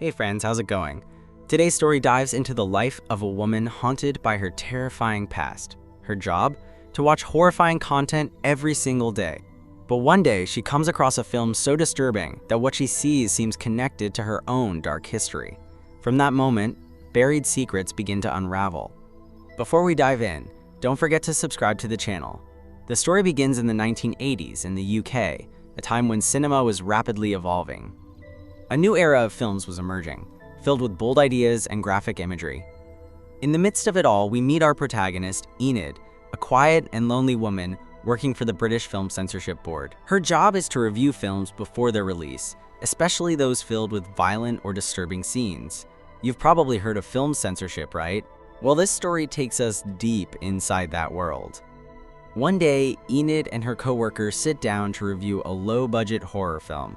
Hey friends, how's it going? Today's story dives into the life of a woman haunted by her terrifying past. Her job? To watch horrifying content every single day. But one day, she comes across a film so disturbing that what she sees seems connected to her own dark history. From that moment, buried secrets begin to unravel. Before we dive in, don't forget to subscribe to the channel. The story begins in the 1980s in the UK, a time when cinema was rapidly evolving. A new era of films was emerging, filled with bold ideas and graphic imagery. In the midst of it all, we meet our protagonist, Enid, a quiet and lonely woman working for the British Film Censorship Board. Her job is to review films before their release, especially those filled with violent or disturbing scenes. You've probably heard of film censorship, right? Well, this story takes us deep inside that world. One day, Enid and her co-workers sit down to review a low-budget horror film.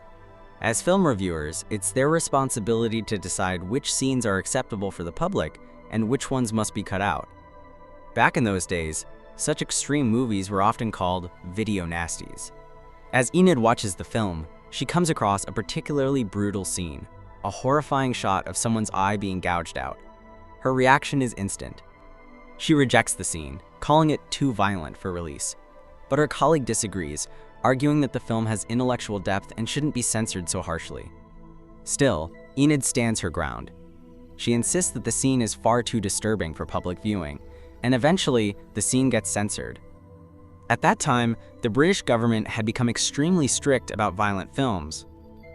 As film reviewers, it's their responsibility to decide which scenes are acceptable for the public and which ones must be cut out. Back in those days, such extreme movies were often called video nasties. As Enid watches the film, she comes across a particularly brutal scene, a horrifying shot of someone's eye being gouged out. Her reaction is instant. She rejects the scene, calling it too violent for release. But her colleague disagrees, arguing that the film has intellectual depth and shouldn't be censored so harshly. Still, Enid stands her ground. She insists that the scene is far too disturbing for public viewing, and eventually, the scene gets censored. At that time, the British government had become extremely strict about violent films.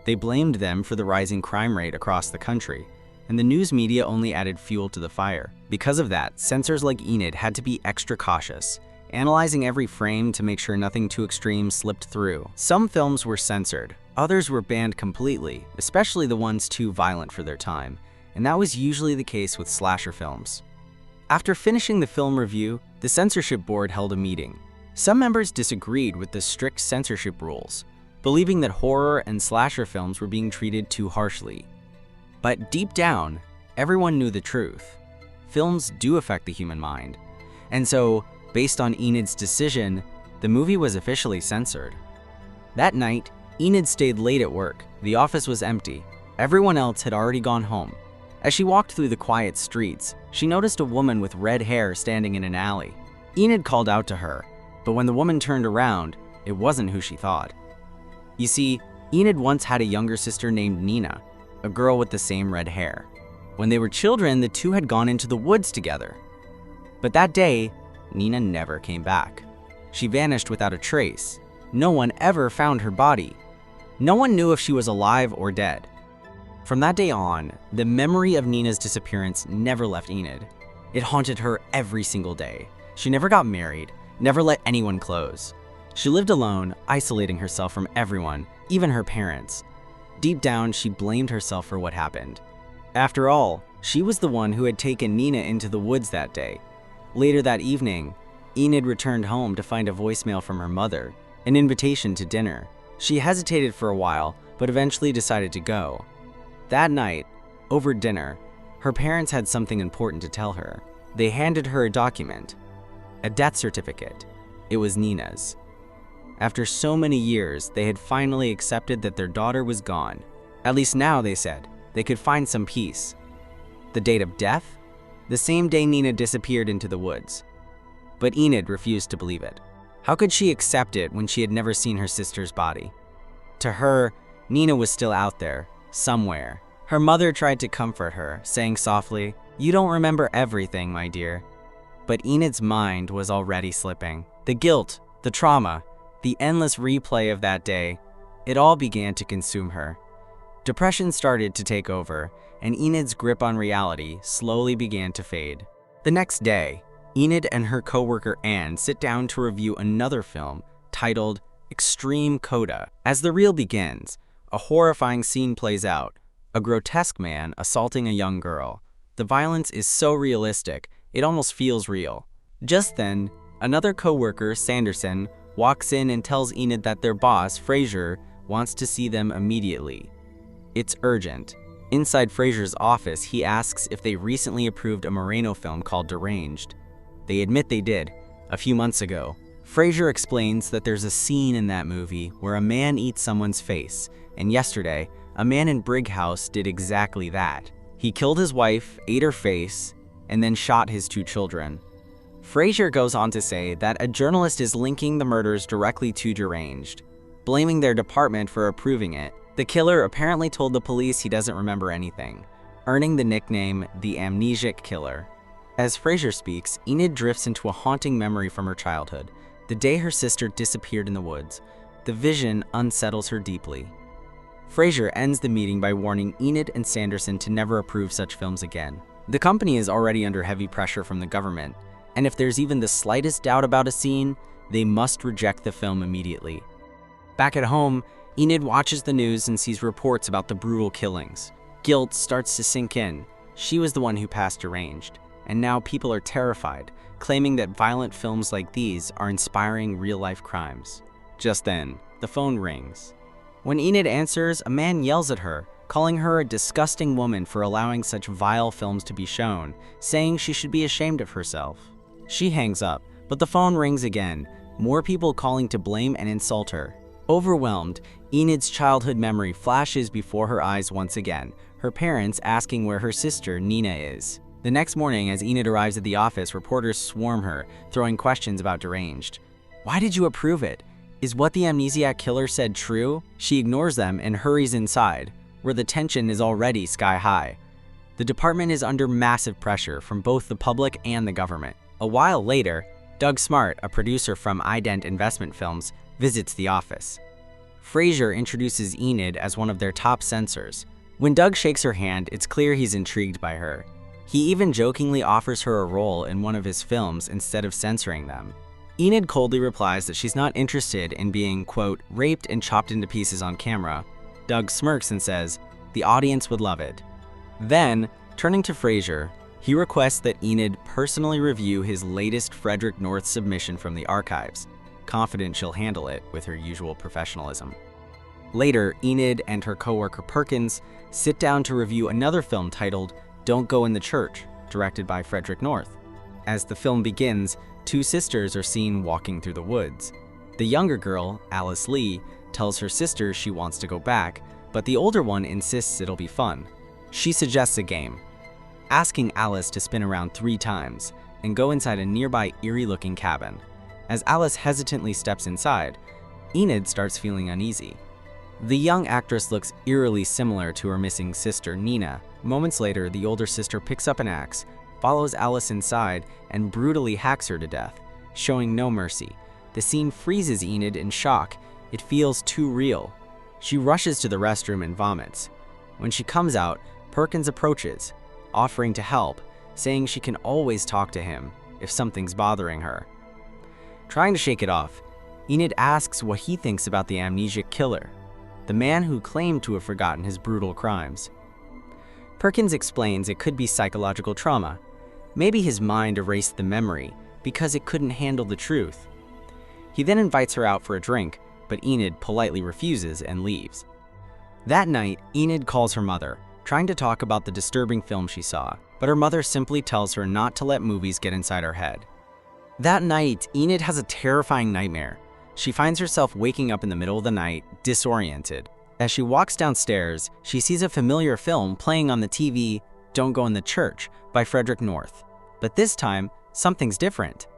They blamed them for the rising crime rate across the country, and the news media only added fuel to the fire. Because of that, censors like Enid had to be extra cautious, analyzing every frame to make sure nothing too extreme slipped through. Some films were censored, others were banned completely, especially the ones too violent for their time, and that was usually the case with slasher films. After finishing the film review, the censorship board held a meeting. Some members disagreed with the strict censorship rules, believing that horror and slasher films were being treated too harshly. But deep down, everyone knew the truth. Films do affect the human mind, and so, based on Enid's decision, the movie was officially censored. That night, Enid stayed late at work. The office was empty. Everyone else had already gone home. As she walked through the quiet streets, she noticed a woman with red hair standing in an alley. Enid called out to her, but when the woman turned around, it wasn't who she thought. You see, Enid once had a younger sister named Nina, a girl with the same red hair. When they were children, the two had gone into the woods together. But that day, Nina never came back. She vanished without a trace. No one ever found her body. No one knew if she was alive or dead. From that day on, the memory of Nina's disappearance never left Enid. It haunted her every single day. She never got married, never let anyone close. She lived alone, isolating herself from everyone, even her parents. Deep down, she blamed herself for what happened. After all, she was the one who had taken Nina into the woods that day. Later that evening, Enid returned home to find a voicemail from her mother, an invitation to dinner. She hesitated for a while, but eventually decided to go. That night, over dinner, her parents had something important to tell her. They handed her a document, a death certificate. It was Nina's. After so many years, they had finally accepted that their daughter was gone. At least now, they said, they could find some peace. The date of death? The same day Nina disappeared into the woods. But Enid refused to believe it. How could she accept it when she had never seen her sister's body? To her, Nina was still out there, somewhere. Her mother tried to comfort her, saying softly, "You don't remember everything, my dear." But Enid's mind was already slipping. The guilt, the trauma, the endless replay of that day, it all began to consume her. Depression started to take over, and Enid's grip on reality slowly began to fade. The next day, Enid and her co-worker Anne sit down to review another film titled Extreme Coda. As the reel begins, a horrifying scene plays out, a grotesque man assaulting a young girl. The violence is so realistic, it almost feels real. Just then, another co-worker, Sanderson, walks in and tells Enid that their boss, Fraser, wants to see them immediately. It's urgent. Inside Fraser's office, he asks if they recently approved a Moreno film called Deranged. They admit they did, a few months ago. Fraser explains that there's a scene in that movie where a man eats someone's face, and yesterday, a man in Brighouse did exactly that. He killed his wife, ate her face, and then shot his 2 children. Fraser goes on to say that a journalist is linking the murders directly to Deranged, blaming their department for approving it. The killer apparently told the police he doesn't remember anything, earning the nickname the Amnesic Killer. As Fraser speaks, Enid drifts into a haunting memory from her childhood, the day her sister disappeared in the woods. The vision unsettles her deeply. Fraser ends the meeting by warning Enid and Sanderson to never approve such films again. The company is already under heavy pressure from the government, and if there's even the slightest doubt about a scene, they must reject the film immediately. Back at home, Enid watches the news and sees reports about the brutal killings. Guilt starts to sink in. She was the one who passed Deranged, and now people are terrified, claiming that violent films like these are inspiring real-life crimes. Just then, the phone rings. When Enid answers, a man yells at her, calling her a disgusting woman for allowing such vile films to be shown, saying she should be ashamed of herself. She hangs up, but the phone rings again, more people calling to blame and insult her. Overwhelmed, Enid's childhood memory flashes before her eyes once again, her parents asking where her sister, Nina, is. The next morning, as Enid arrives at the office, reporters swarm her, throwing questions about Deranged. Why did you approve it? Is what the amnesiac killer said true? She ignores them and hurries inside, where the tension is already sky high. The department is under massive pressure from both the public and the government. A while later, Doug Smart, a producer from Ident Investment Films, visits the office. Fraser introduces Enid as one of their top censors. When Doug shakes her hand, it's clear he's intrigued by her. He even jokingly offers her a role in one of his films instead of censoring them. Enid coldly replies that she's not interested in being, quote, raped and chopped into pieces on camera. Doug smirks and says, the audience would love it. Then, turning to Fraser, he requests that Enid personally review his latest Frederick North submission from the archives, confident she'll handle it with her usual professionalism. Later, Enid and her coworker Perkins sit down to review another film titled Don't Go in the Church, directed by Frederick North. As the film begins, 2 sisters are seen walking through the woods. The younger girl, Alice Lee, tells her sister she wants to go back, but the older one insists it'll be fun. She suggests a game, asking Alice to spin around 3 times and go inside a nearby eerie-looking cabin. As Alice hesitantly steps inside, Enid starts feeling uneasy. The young actress looks eerily similar to her missing sister, Nina. Moments later, the older sister picks up an axe, follows Alice inside, and brutally hacks her to death, showing no mercy. The scene freezes Enid in shock. It feels too real. She rushes to the restroom and vomits. When she comes out, Perkins approaches, offering to help, saying she can always talk to him if something's bothering her. Trying to shake it off, Enid asks what he thinks about the amnesiac killer, the man who claimed to have forgotten his brutal crimes. Perkins explains it could be psychological trauma. Maybe his mind erased the memory because it couldn't handle the truth. He then invites her out for a drink, but Enid politely refuses and leaves. That night, Enid calls her mother, trying to talk about the disturbing film she saw, but her mother simply tells her not to let movies get inside her head. That night, Enid has a terrifying nightmare. She finds herself waking up in the middle of the night, disoriented. As she walks downstairs, she sees a familiar film playing on the TV, Don't Go in the Church, by Frederick North. But this time, something's different.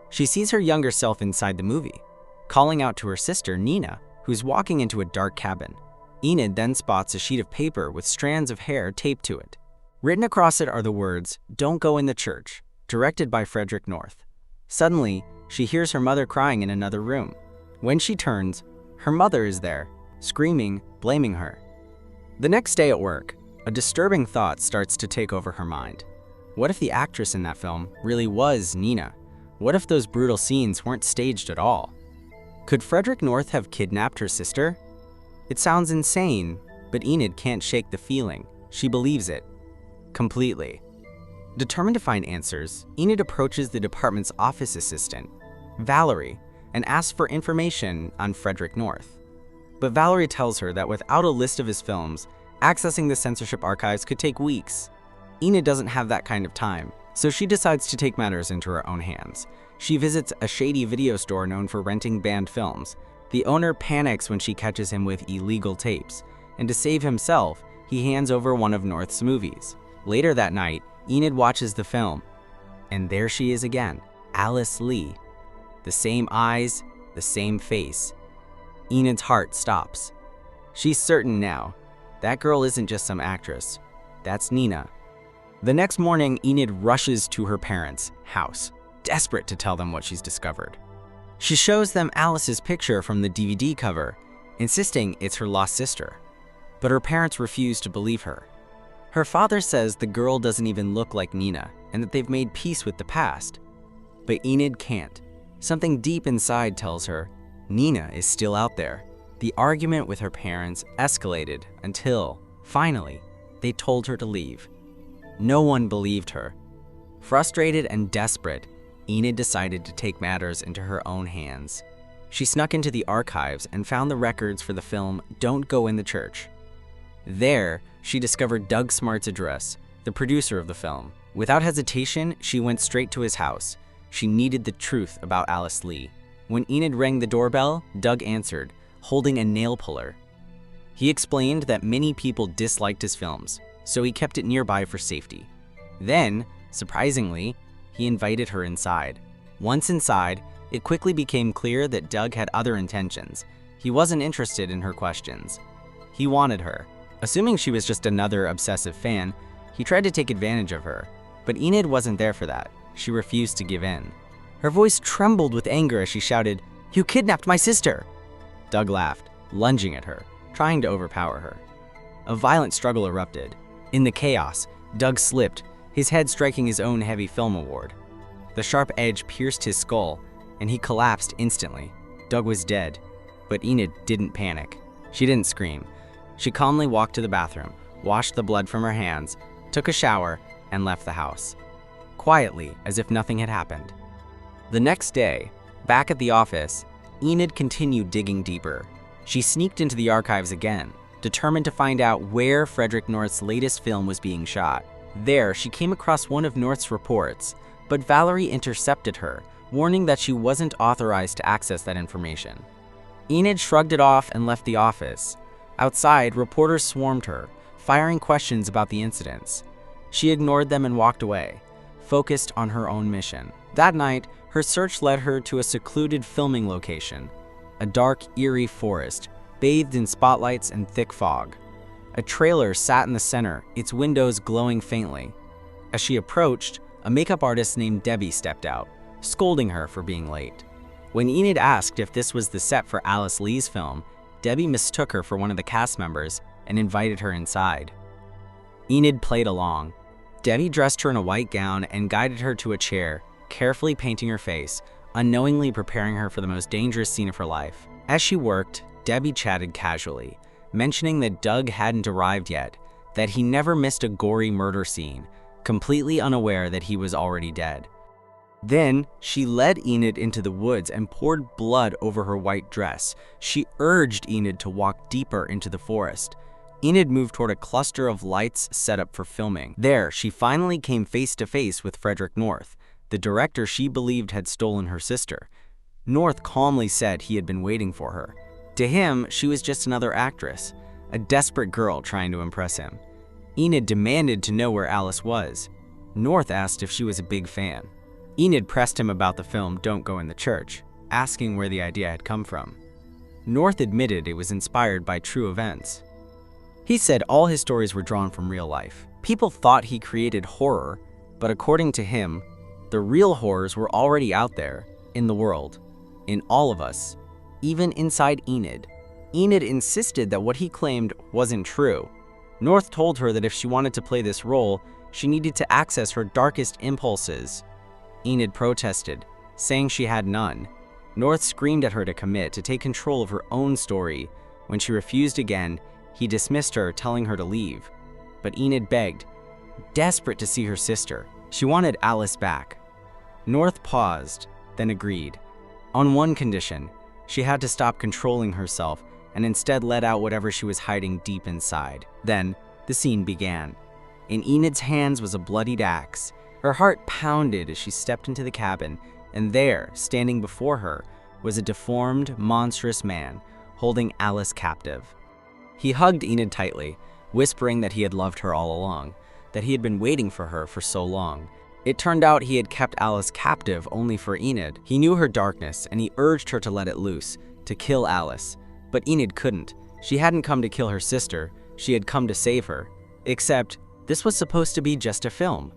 She sees her younger self inside the movie, calling out to her sister, Nina, who's walking into a dark cabin. Enid then spots a sheet of paper with strands of hair taped to it. Written across it are the words, Don't Go in the Church, directed by Frederick North. Suddenly, she hears her mother crying in another room. When she turns, her mother is there, screaming, blaming her. The next day at work, a disturbing thought starts to take over her mind. What if the actress in that film really was Nina? What if those brutal scenes weren't staged at all? Could Frederick North have kidnapped her sister? It sounds insane, but Enid can't shake the feeling. She believes it. Completely. Determined to find answers, Enid approaches the department's office assistant, Valerie, and asks for information on Frederick North. But Valerie tells her that without a list of his films, accessing the censorship archives could take weeks. Enid doesn't have that kind of time, so she decides to take matters into her own hands. She visits a shady video store known for renting banned films. The owner panics when she catches him with illegal tapes. and to save himself, he hands over one of North's movies. Later that night, Enid watches the film, and there she is again, Alice Lee. The same eyes, the same face. Enid's heart stops. She's certain now, that girl isn't just some actress, that's Nina. The next morning, Enid rushes to her parents' house, desperate to tell them what she's discovered. She shows them Alice's picture from the DVD cover, insisting it's her lost sister. But her parents refuse to believe her. Her father says the girl doesn't even look like Nina and that they've made peace with the past. But Enid can't. Something deep inside tells her Nina is still out there. The argument with her parents escalated until, finally, they told her to leave. No one believed her. Frustrated and desperate, Enid decided to take matters into her own hands. She snuck into the archives and found the records for the film Don't Go in the Church. There, she discovered Doug Smart's address, the producer of the film. Without hesitation, she went straight to his house. She needed the truth about Alice Lee. When Enid rang the doorbell, Doug answered, holding a nail puller. He explained that many people disliked his films, so he kept it nearby for safety. Then, surprisingly, he invited her inside. Once inside, it quickly became clear that Doug had other intentions. He wasn't interested in her questions. He wanted her. Assuming she was just another obsessive fan, he tried to take advantage of her. But Enid wasn't there for that. She refused to give in. Her voice trembled with anger as she shouted, "You kidnapped my sister!" Doug laughed, lunging at her, trying to overpower her. A violent struggle erupted. In the chaos, Doug slipped, his head striking his own heavy film award. The sharp edge pierced his skull, and he collapsed instantly. Doug was dead, but Enid didn't panic. She didn't scream. She calmly walked to the bathroom, washed the blood from her hands, took a shower, and left the house, quietly as if nothing had happened. The next day, back at the office, Enid continued digging deeper. She sneaked into the archives again, determined to find out where Frederick North's latest film was being shot. There, she came across one of North's reports, but Valerie intercepted her, warning that she wasn't authorized to access that information. Enid shrugged it off and left the office. Outside, reporters swarmed her, firing questions about the incidents. She ignored them and walked away, focused on her own mission. That night, her search led her to a secluded filming location, a dark, eerie forest, bathed in spotlights and thick fog. A trailer sat in the center, its windows glowing faintly. As she approached, a makeup artist named Debbie stepped out, scolding her for being late. When Enid asked if this was the set for Alice Lee's film, Debbie mistook her for one of the cast members and invited her inside. Enid played along. Debbie dressed her in a white gown and guided her to a chair, carefully painting her face, unknowingly preparing her for the most dangerous scene of her life. As she worked, Debbie chatted casually, mentioning that Doug hadn't arrived yet, that he never missed a gory murder scene, completely unaware that he was already dead. Then, she led Enid into the woods and poured blood over her white dress. She urged Enid to walk deeper into the forest. Enid moved toward a cluster of lights set up for filming. There, she finally came face to face with Frederick North, the director she believed had stolen her sister. North calmly said he had been waiting for her. To him, she was just another actress, a desperate girl trying to impress him. Enid demanded to know where Alice was. North asked if she was a big fan. Enid pressed him about the film Don't Go in the Church, asking where the idea had come from. North admitted it was inspired by true events. He said all his stories were drawn from real life. People thought he created horror, but according to him, the real horrors were already out there, in the world, in all of us, even inside Enid. Enid insisted that what he claimed wasn't true. North told her that if she wanted to play this role, she needed to access her darkest impulses. Enid protested, saying she had none. North screamed at her to commit, to take control of her own story. When she refused again, he dismissed her, telling her to leave. But Enid begged, desperate to see her sister. She wanted Alice back. North paused, then agreed. On one condition, she had to stop controlling herself and instead let out whatever she was hiding deep inside. Then, the scene began. In Enid's hands was a bloodied axe. Her heart pounded as she stepped into the cabin, and there, standing before her, was a deformed, monstrous man, holding Alice captive. He hugged Enid tightly, whispering that he had loved her all along, that he had been waiting for her for so long. It turned out he had kept Alice captive only for Enid. He knew her darkness, and he urged her to let it loose, to kill Alice. But Enid couldn't. She hadn't come to kill her sister, she had come to save her. Except, this was supposed to be just a film,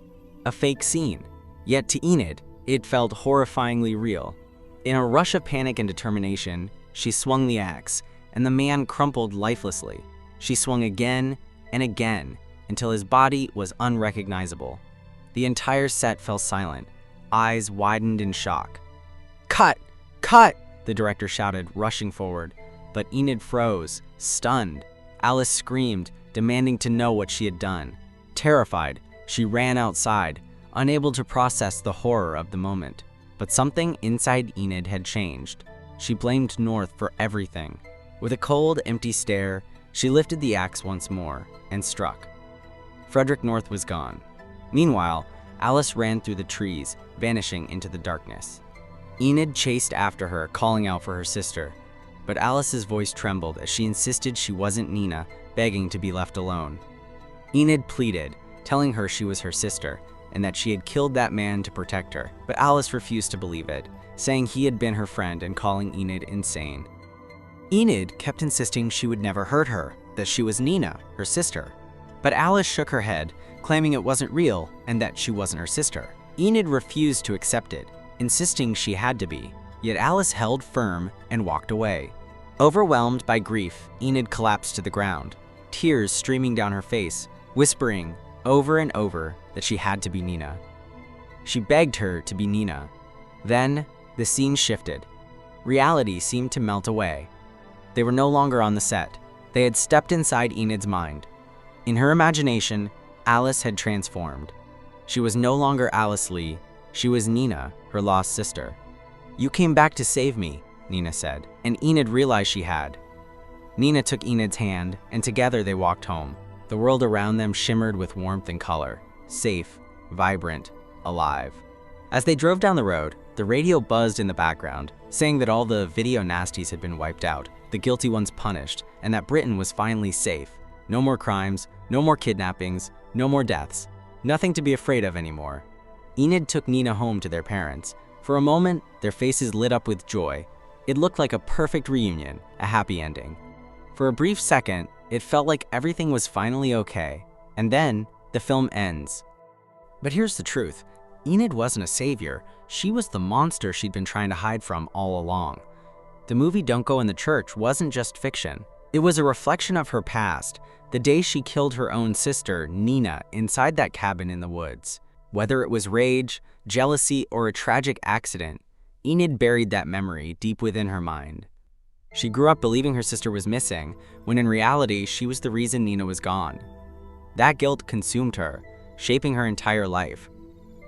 a fake scene. Yet to Enid, it felt horrifyingly real. In a rush of panic and determination, she swung the axe, and the man crumpled lifelessly. She swung again and again, until his body was unrecognizable. The entire set fell silent, eyes widened in shock. "Cut! Cut!" the director shouted, rushing forward. But Enid froze, stunned. Alice screamed, demanding to know what she had done. Terrified, she ran outside, unable to process the horror of the moment. But something inside Enid had changed. She blamed North for everything. With a cold, empty stare, she lifted the axe once more and struck. Frederick North was gone. Meanwhile, Alice ran through the trees, vanishing into the darkness. Enid chased after her, calling out for her sister. But Alice's voice trembled as she insisted she wasn't Nina, begging to be left alone. Enid pleaded, telling her she was her sister, and that she had killed that man to protect her. But Alice refused to believe it, saying he had been her friend and calling Enid insane. Enid kept insisting she would never hurt her, that she was Nina, her sister. But Alice shook her head, claiming it wasn't real and that she wasn't her sister. Enid refused to accept it, insisting she had to be. Yet Alice held firm and walked away. Overwhelmed by grief, Enid collapsed to the ground, tears streaming down her face, whispering over and over that she had to be Nina. She begged her to be Nina. Then, the scene shifted. Reality seemed to melt away. They were no longer on the set. They had stepped inside Enid's mind. In her imagination, Alice had transformed. She was no longer Alice Lee. She was Nina, her lost sister. "You came back to save me," Nina said, and Enid realized she had. Nina took Enid's hand, and together they walked home. The world around them shimmered with warmth and color, safe, vibrant, alive. As they drove down the road, the radio buzzed in the background, saying that all the video nasties had been wiped out, the guilty ones punished, and that Britain was finally safe. No more crimes, no more kidnappings, no more deaths. Nothing to be afraid of anymore. Enid took Nina home to their parents. For a moment, their faces lit up with joy. It looked like a perfect reunion, a happy ending. For a brief second, it felt like everything was finally okay. And then, the film ends. But here's the truth. Enid wasn't a savior. She was the monster she'd been trying to hide from all along. The movie Don't Go in the Church wasn't just fiction. It was a reflection of her past, the day she killed her own sister, Nina, inside that cabin in the woods. Whether it was rage, jealousy, or a tragic accident, Enid buried that memory deep within her mind. She grew up believing her sister was missing, when in reality, she was the reason Nina was gone. That guilt consumed her, shaping her entire life.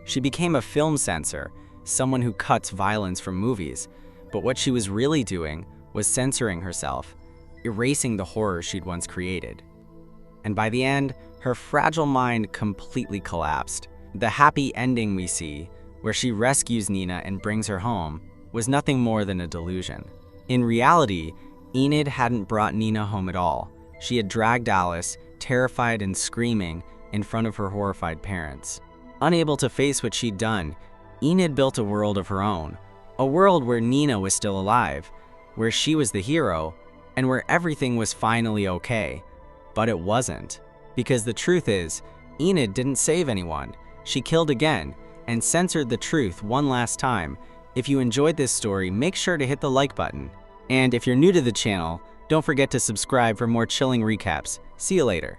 She became a film censor, someone who cuts violence from movies, but what she was really doing was censoring herself, erasing the horror she'd once created. And by the end, her fragile mind completely collapsed. The happy ending we see, where she rescues Nina and brings her home, was nothing more than a delusion. In reality, Enid hadn't brought Nina home at all. She had dragged Alice, terrified and screaming, in front of her horrified parents. Unable to face what she'd done, Enid built a world of her own. A world where Nina was still alive, where she was the hero, and where everything was finally okay. But it wasn't. Because the truth is, Enid didn't save anyone. She killed again, and censored the truth one last time. If you enjoyed this story, make sure to hit the like button. And if you're new to the channel, don't forget to subscribe for more chilling recaps. See you later.